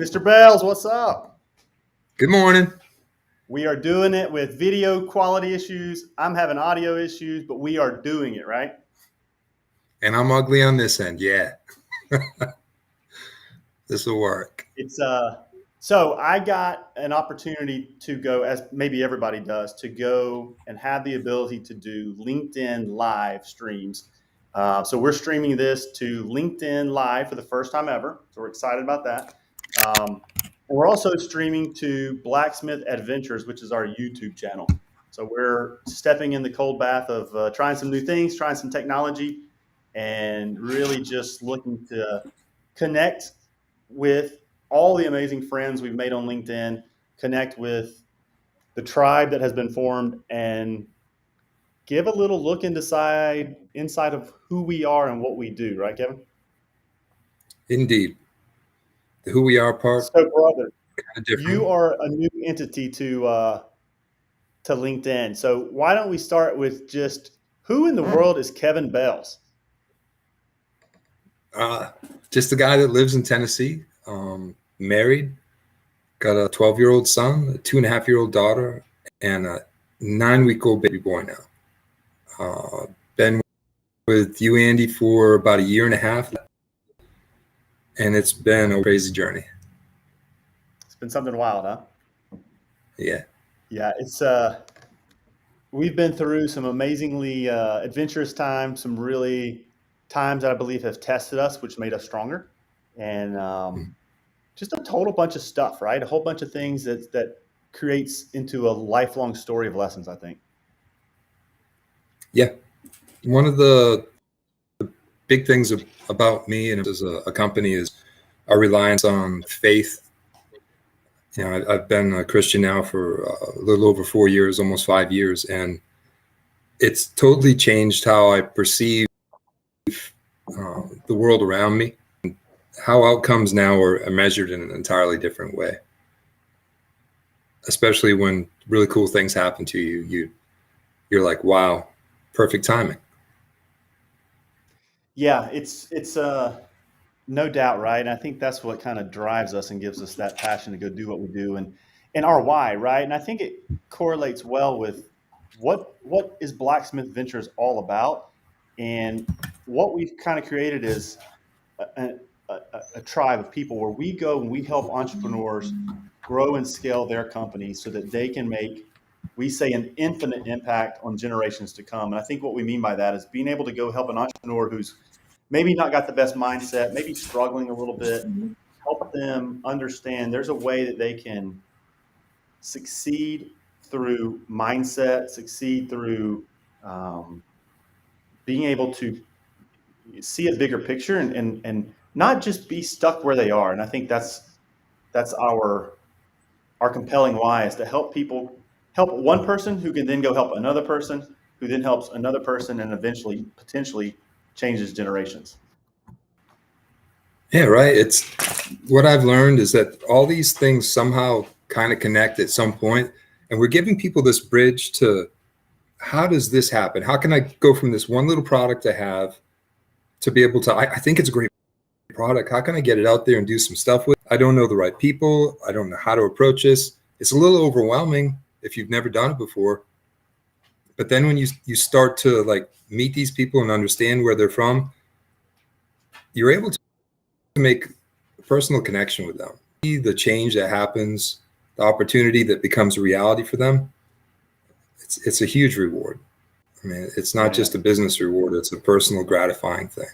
Mr. Belz, what's up? Good morning. We are doing it with video quality issues. I'm having audio issues, but we are doing it, right? And I'm ugly on this end. Yeah. This will work. So I got an opportunity to go, as maybe everybody does, to go and have the ability to do LinkedIn live streams. So we're streaming this to LinkedIn live for the first time ever. So we're excited about that. We're also streaming to Blacksmith Ventures, which is our YouTube channel. So we're stepping in the cold bath of trying some new things, trying some technology, and really just looking to connect with all the amazing friends we've made on LinkedIn, connect with the tribe that has been formed, and give a little look inside of who we are and what we do. Right, Kevin? Indeed. The who we are part, So, brother, kind of you different. are a new entity to LinkedIn. So why don't we start with just who in the world is Kevin Belz? Just a guy that lives in Tennessee, married, got a 12-year-old son, a 2.5-year-old daughter, and a 9-week-old baby boy now. Been with you, Andy, for about a year and a half, and it's been a crazy journey. It's been something wild, huh? Yeah. Yeah, it's we've been through some amazingly adventurous times, some really times that I believe have tested us, which made us stronger, and just a total bunch of stuff, right? A whole bunch of things that creates into a lifelong story of lessons, I think. Yeah. One of the big things about me and as a company is our reliance on faith. You know, I've been a Christian now for a little over 4 years, almost 5 years, and it's totally changed how I perceive the world around me. How outcomes now are measured in an entirely different way, especially when really cool things happen to you. You're like, wow, perfect timing. Yeah, it's no doubt, right? And I think that's what kind of drives us and gives us that passion to go do what we do and our why, right? And I think it correlates well with what is Blacksmith Ventures all about, and what we've kind of created is a, a tribe of people where we go and we help entrepreneurs grow and scale their companies so that they can make, we say, an infinite impact on generations to come. And I think what we mean by that is being able to go help an entrepreneur who's maybe not got the best mindset, maybe struggling a little bit, help them understand there's a way that they can succeed through mindset, succeed through being able to see a bigger picture and not just be stuck where they are. And I think that's our compelling why is to help people, help one person who can then go help another person who then helps another person and eventually potentially changes generations. Yeah, right. It's what I've learned is that all these things somehow kind of connect at some point, and we're giving people this bridge to how does this happen? How can I go from this one little product I have to be able to, I think it's a great product. How can I get it out there and do some stuff with it? I don't know the right people. I don't know how to approach this. It's a little overwhelming if you've never done it before. But then when you start to like meet these people and understand where they're from, you're able to make a personal connection with them. See the change that happens, the opportunity that becomes a reality for them. It's a huge reward. I mean, it's not just a business reward, it's a personal gratifying thing.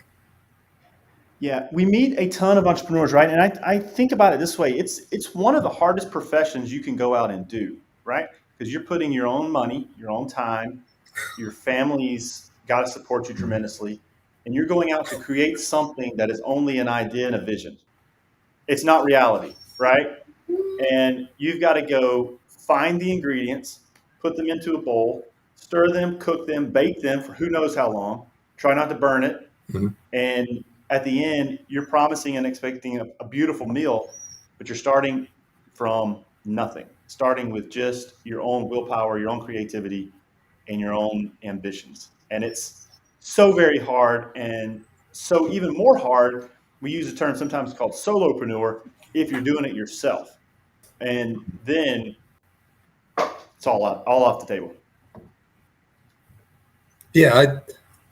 Yeah, we meet a ton of entrepreneurs, right? And I think about it this way: it's one of the hardest professions you can go out and do, right? Because you're putting your own money, your own time, your family's got to support you tremendously, and you're going out to create something that is only an idea and a vision. It's not reality, right? And you've got to go find the ingredients, put them into a bowl, stir them, cook them, bake them for who knows how long. Try not to burn it, Mhm. and at the end, you're promising and expecting a beautiful meal, but you're starting from nothing, starting with just your own willpower, your own creativity, and your own ambitions. And it's so very hard. And so, even more hard, we use a term sometimes called solopreneur, if you're doing it yourself. And then it's all off the table. Yeah,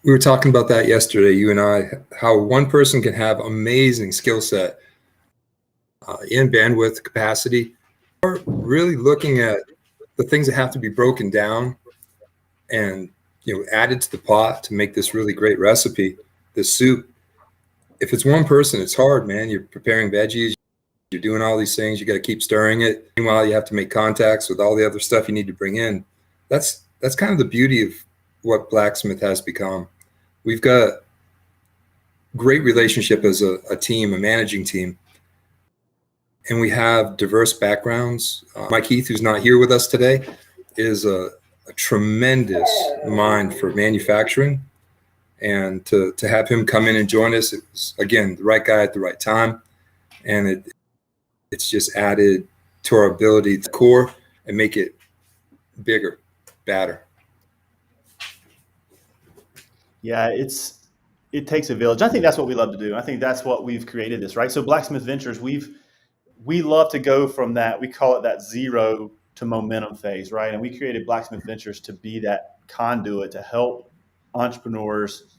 we were talking about that yesterday, you and I, how one person can have amazing skill set in bandwidth capacity, or really looking at the things that have to be broken down and added to the pot to make this really great recipe, this soup. If it's one person, it's hard, man. You're preparing veggies, you're doing all these things, you got to keep stirring it. Meanwhile, you have to make contacts with all the other stuff you need to bring in. That's kind of the beauty of what Blacksmith has become. We've got great relationship as a team, a managing team, and we have diverse backgrounds. Mike Heath, who's not here with us today, is a tremendous mind for manufacturing, and to have him come in and join us, it was, again, the right guy at the right time, and it's just added to our ability to core and make it bigger, badder. Yeah, it takes a village. I think that's what we love to do. I think that's what we've created this, right? So Blacksmith Ventures, we love to go from that, we call it that zero to momentum phase, right? And we created Blacksmith Ventures to be that conduit to help entrepreneurs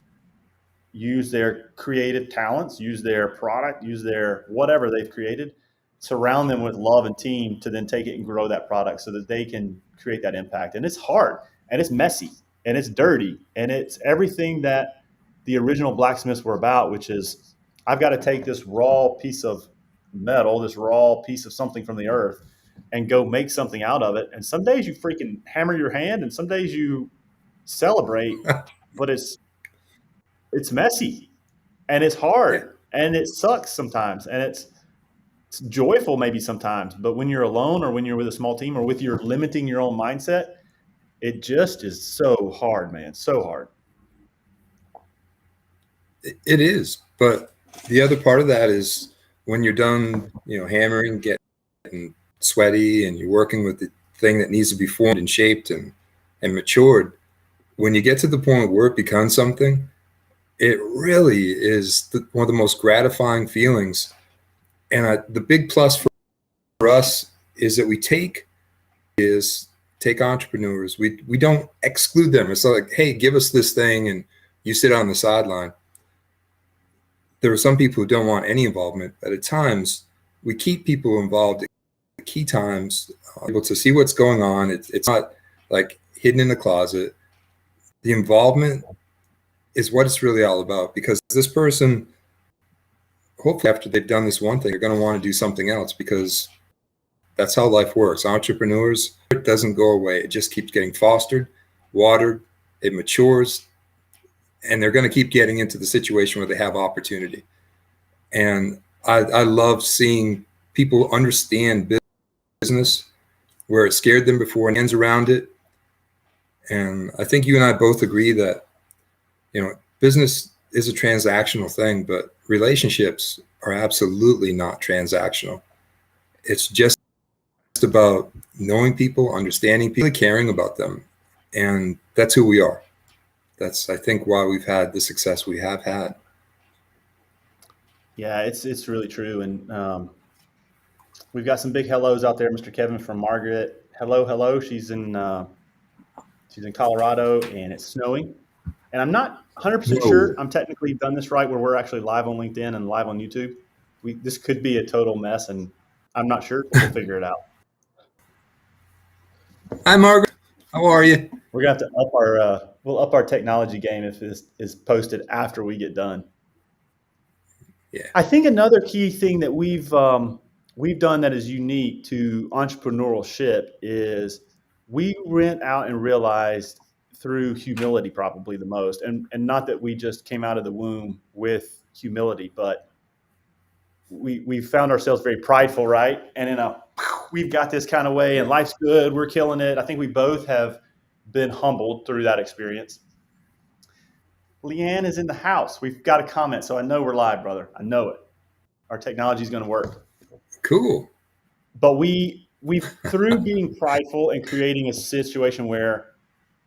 use their creative talents, use their product, use their whatever they've created, surround them with love and team to then take it and grow that product so that they can create that impact. And it's hard, and it's messy, and it's dirty, and it's everything that the original blacksmiths were about, which is I've got to take this raw piece of metal, this raw piece of something from the earth, and go make something out of it. And some days you freaking hammer your hand, and some days you celebrate, but it's messy, and it's hard, and it sucks sometimes, and it's joyful maybe sometimes. But when you're alone, or when you're with a small team, or with your limiting your own mindset, it just is so hard, man. So hard. It is. But the other part of that is when you're done, hammering, getting sweaty, and you're working with the thing that needs to be formed and shaped and matured, when you get to the point where it becomes something, it really is one of the most gratifying feelings. And the big plus for us is that we take entrepreneurs. We don't exclude them. It's not like, hey, give us this thing and you sit on the sideline. There are some people who don't want any involvement, but at times we keep people involved at key times, able to see what's going on. It's not like hidden in the closet. The involvement is what it's really all about, because this person, hopefully after they've done this one thing, they're going to want to do something else, because that's how life works. Entrepreneurs, it doesn't go away. It just keeps getting fostered, watered, it matures, and they're going to keep getting into the situation where they have opportunity. And I love seeing people understand business where it scared them before and hands around it. And I think you and I both agree that, business is a transactional thing, but relationships are absolutely not transactional. It's just about knowing people, understanding people, caring about them. And that's who we are. That's, I think, why we've had the success we have had. Yeah, it's really true. And we've got some big hellos out there. Mr. Kevin from Margaret. Hello. She's in Colorado, and it's snowing. And I'm not 100% sure I'm technically done this right, where we're actually live on LinkedIn and live on YouTube. This could be a total mess, and I'm not sure. We'll figure it out. Hi, Margaret. How are you? We're gonna have to up our technology game if this is posted after we get done. Yeah. I think another key thing that we've done that is unique to entrepreneurship is we went out and realized through humility, probably the most, and not that we just came out of the womb with humility, but we found ourselves very prideful, right? And we've got this kind of way, and life's good, we're killing it. I think we both have been humbled through that experience. Leanne is in the house. We've got a comment, so I know we're live, brother. I know it. Our technology is going to work. Cool. But we through being prideful and creating a situation where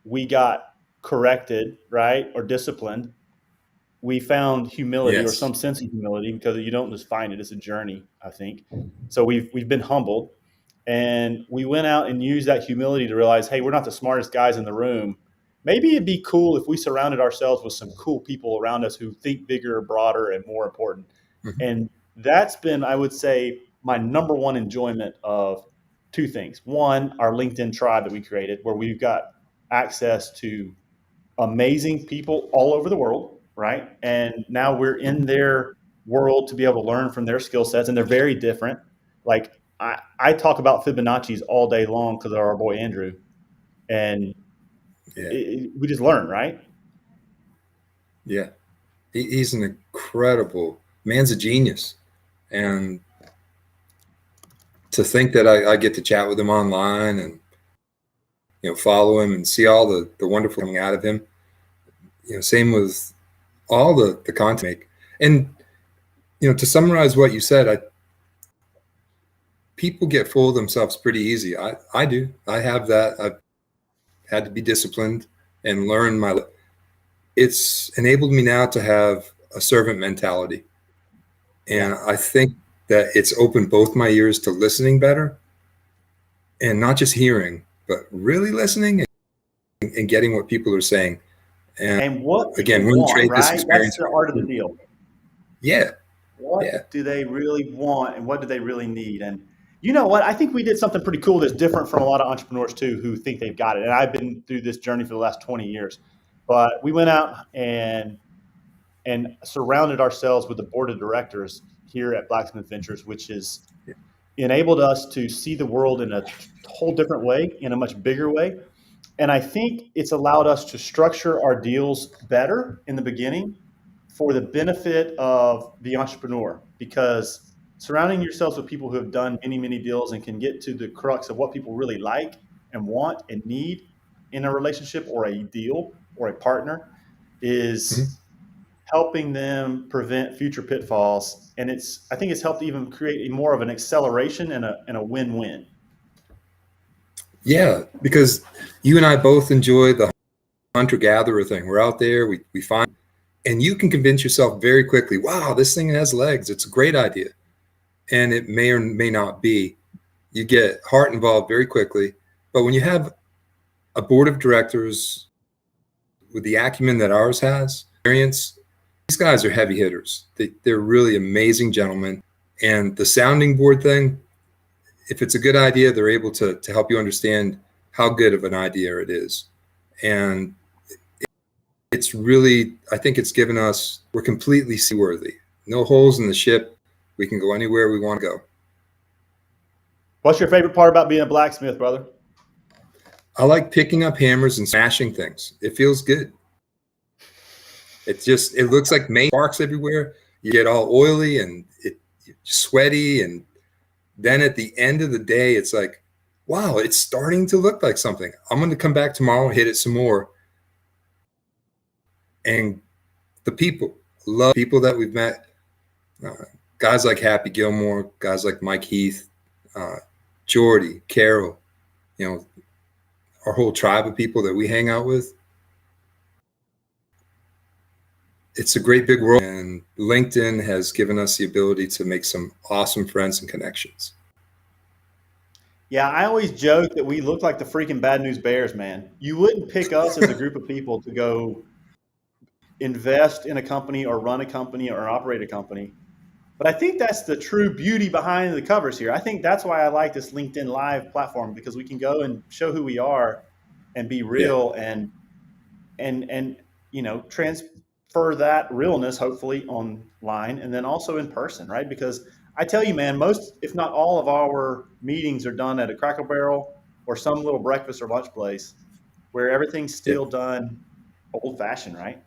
we got corrected, right, or disciplined, we found humility or Yes. some sense of humility, because you don't just find it, it's a journey, I think. So we've been humbled, and we went out and used that humility to realize, hey, we're not the smartest guys in the room. Maybe it'd be cool if we surrounded ourselves with some cool people around us who think bigger, broader, and more important. Mhm. And that's been, I would say, my number one enjoyment of two things. One, our LinkedIn tribe that we created, where we've got access to amazing people all over the world, right? And now we're in their world to be able to learn from their skill sets, and they're very different. Like I talk about Fibonacci's all day long because of our boy Andrew, and Yeah. we just learn, right? Yeah. He's an incredible man's a genius. And to think that I get to chat with him online and, follow him and see all the wonderful coming out of him. Same with all the content make. And, to summarize what you said, people get full of themselves pretty easy. I do. I have that. I've had to be disciplined and learn it's enabled me now to have a servant mentality. And I think that it's opened both my ears to listening better, and not just hearing, but really listening and getting what people are saying. And what Again, people we want, trade this right? That's experience. the art of the deal. Yeah. Yeah. What do they really want, and what do they really need? And you know what? I think we did something pretty cool that's different from a lot of entrepreneurs too, who think they've got it. And I've been through this journey for the last 20 years. But we went out and surrounded ourselves with the board of directors here at Blacksmith Ventures, which has enabled us to see the world in a whole different way, in a much bigger way. And I think it's allowed us to structure our deals better in the beginning for the benefit of the entrepreneur, because surrounding yourselves with people who have done many, many deals and can get to the crux of what people really like and want and need in a relationship or a deal or a partner Mhm. is helping them prevent future pitfalls. And I think it's helped even create more of an acceleration and a win-win. Yeah. Because you and I both enjoy the hunter-gatherer thing. We're out there, we find, and you can convince yourself very quickly, wow, this thing has legs. It's a great idea. And it may or may not be. You get heart involved very quickly. But when you have a board of directors with the acumen that ours has, experience, these guys are heavy hitters. They're really amazing gentlemen. And the sounding board thing, if it's a good idea, they're able to help you understand how good of an idea it is. And it's really, I think it's given us, we're completely seaworthy. No holes in the ship. We can go anywhere we want to go. What's your favorite part about being a blacksmith, brother? I like picking up hammers and smashing things. It feels good. It looks like sparks everywhere. You get all oily and you're sweaty. And then at the end of the day, it's like, wow, it's starting to look like something. I'm going to come back tomorrow and hit it some more. And the people, love people that we've met, guys like Happy Gilmore, guys like Mike Heath, Jordy, Carol, our whole tribe of people that we hang out with. It's a great big world, and LinkedIn has given us the ability to make some awesome friends and connections. Yeah, I always joke that we look like the freaking Bad News Bears, man. You wouldn't pick us as a group of people to go invest in a company or run a company or operate a company. But I think that's the true beauty behind the covers here. I think that's why I like this LinkedIn Live platform, because we can go and show who we are and be Yeah. real and transfer that realness hopefully online and then also in person, right? Because I tell you, man, most, if not all of our meetings are done at a Cracker Barrel or some little breakfast or lunch place where everything's Yeah. still done old fashioned, right?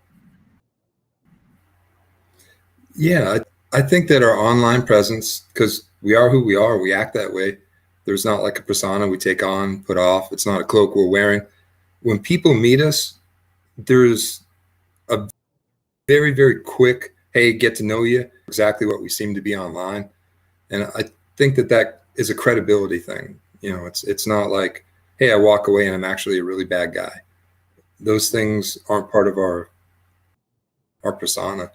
Yeah. I think that our online presence, because we are who we are, we act that way. There's not like a persona we take on, put off. It's not a cloak we're wearing. When people meet us, there's a very, very quick, hey, get to know you, exactly what we seem to be online. And I think that is a credibility thing. It's not like, hey, I walk away and I'm actually a really bad guy. Those things aren't part of our our persona.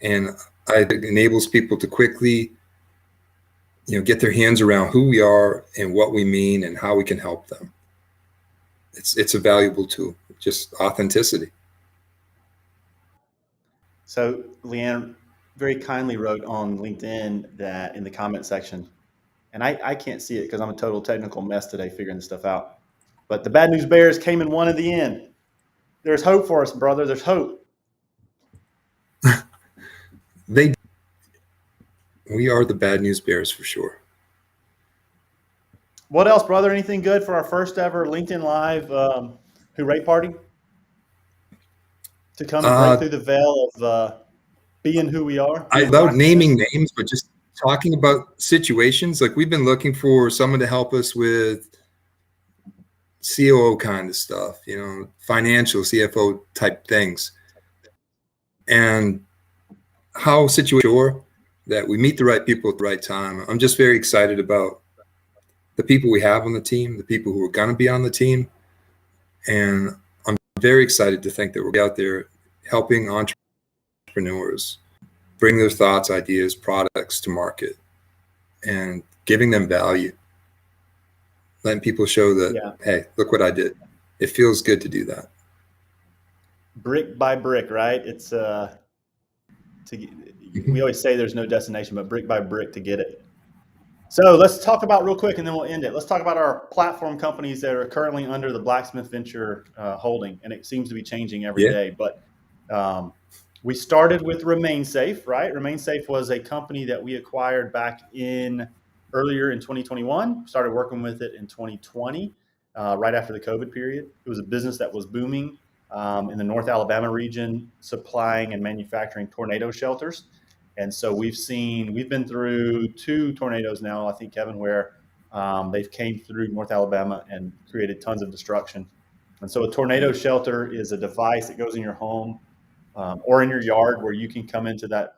And it enables people to quickly, get their hands around who we are and what we mean and how we can help them. It's a valuable tool, just authenticity. So Leanne very kindly wrote on LinkedIn that in the comment section, and I can't see it because I'm a total technical mess today figuring this stuff out. But the Bad News Bears came and won at the end. There's hope for us, brother. There's hope. We are the Bad News Bears for sure. What else, brother? Anything good for our first ever LinkedIn Live Hooray Party? To come and break through the veil of being who we are? Without naming names, but just talking about situations. Like, we've been looking for someone to help us with COO kind of stuff, financial CFO type things. And how sure that we meet the right people at the right time. I'm just very excited about the people we have on the team, the people who are going to be on the team. And I'm very excited to think that we're out there helping entrepreneurs bring their thoughts, ideas, products to market and giving them value. Letting people show that, hey, look what I did. It feels good to do that. Brick by brick, right? It's we always say there's no destination, but brick by brick to get it. So let's talk about real quick, and then we'll end it. Let's talk about our platform companies that are currently under the Blacksmith Venture holding, and it seems to be changing every day. But we started with Remain Safe, right? Remain Safe was a company that we acquired back earlier in 2021. Started working with it in 2020, right after the COVID period. It was a business that was booming in the North Alabama region, supplying and manufacturing tornado shelters. And so we've been through 2 tornadoes now, I think, Kevin, where they've came through North Alabama and created tons of destruction. And so a tornado shelter is a device that goes in your home or in your yard where you can come into that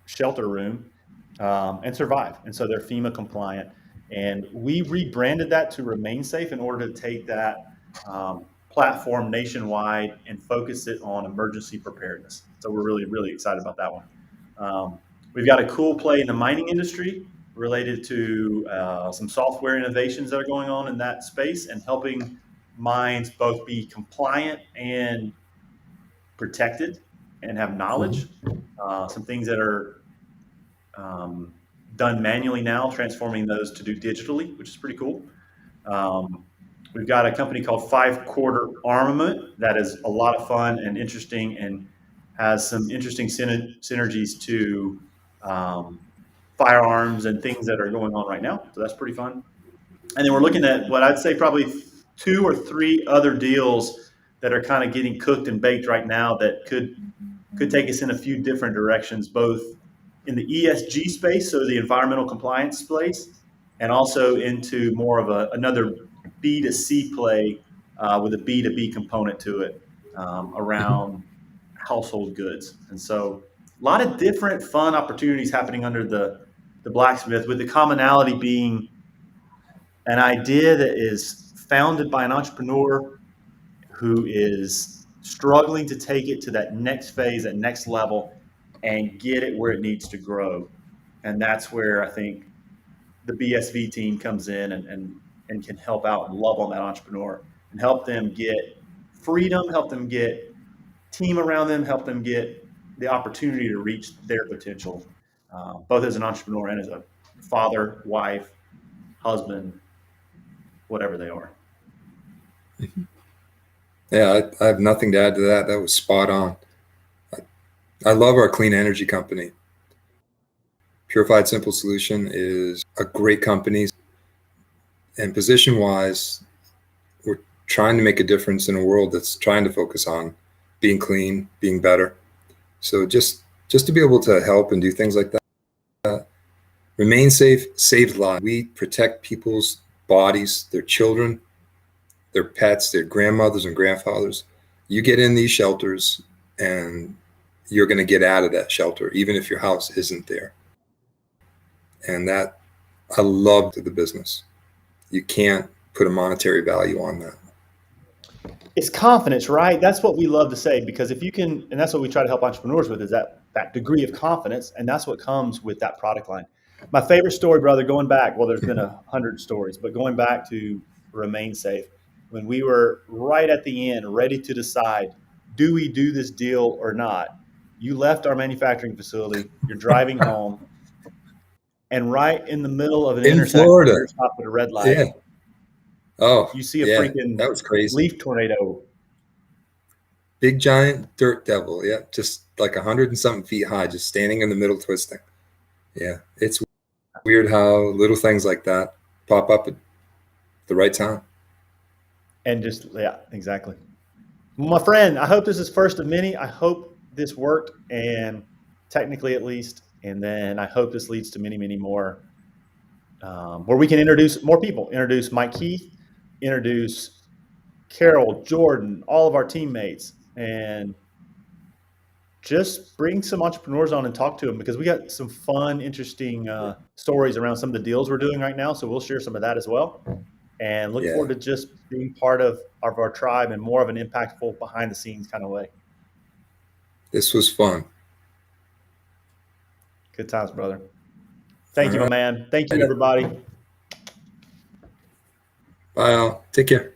shelter room and survive. And so they're FEMA compliant. And we rebranded that to Remain Safe in order to take that platform nationwide and focus it on emergency preparedness. So we're really, really excited about that one. We've got a cool play in the mining industry related to some software innovations that are going on in that space and helping mines both be compliant and protected and have knowledge. Some things that are done manually now, transforming those to do digitally, which is pretty cool. We've got a company called 5 Quarter Armament that is a lot of fun and interesting and has some interesting synergies to firearms and things that are going on right now. So that's pretty fun. And then we're looking at what I'd say probably 2 or 3 other deals that are kind of getting cooked and baked right now that could take us in a few different directions, both in the ESG space, so the environmental compliance space, and also into more of another B2C play with a B2B component to it around household goods. And so a lot of different fun opportunities happening under the Blacksmith, with the commonality being an idea that is founded by an entrepreneur who is struggling to take it to that next phase, that next level, and get it where it needs to grow. And that's where I think the BSV team comes in and can help out and love on that entrepreneur and help them get freedom, help them get team around them, help them get the opportunity to reach their potential, both as an entrepreneur and as a father, wife, husband, whatever they are. Yeah, I have nothing to add to that. That was spot on. I love our clean energy company. Purified Simple Solution is a great company. And position-wise, we're trying to make a difference in a world that's trying to focus on being clean, being better. So just to be able to help and do things like that. Remain Safe saves lives. We protect people's bodies, their children, their pets, their grandmothers and grandfathers. You get in these shelters and you're going to get out of that shelter, even if your house isn't there. And that, I love the business. You can't put a monetary value on that. It's confidence, right? That's what we love to say, because if you can, and that's what we try to help entrepreneurs with, is that degree of confidence, and that's what comes with that product line. My favorite story, brother, going back, well, there's been 100 stories, but going back to Remain Safe, when we were right at the end, ready to decide, do we do this deal or not? You left our manufacturing facility, you're driving home, and right in the middle of an In intersection, Florida. you're stopped at a red light, Yeah. Oh, you see a yeah. freaking That was crazy. leaf tornado. Big giant dirt devil. Yeah. Just like 100 and something feet high, just standing in the middle twisting. Yeah. It's weird how little things like that pop up at the right time. And just, yeah, exactly. My friend, I hope this is first of many. I hope this worked, and technically at least, and then I hope this leads to many, many more, where we can introduce more people, introduce Mike Keith, introduce Carol, Jordan, all of our teammates, and just bring some entrepreneurs on and talk to them, because we got some fun, interesting stories around some of the deals we're doing right now. So we'll share some of that as well, and look Yeah. forward to just being part of our tribe in more of an impactful, behind the scenes kind of way. This was fun. Good times, brother. Thank All you, my right. man. Thank you, everybody. Bye, all. Take care.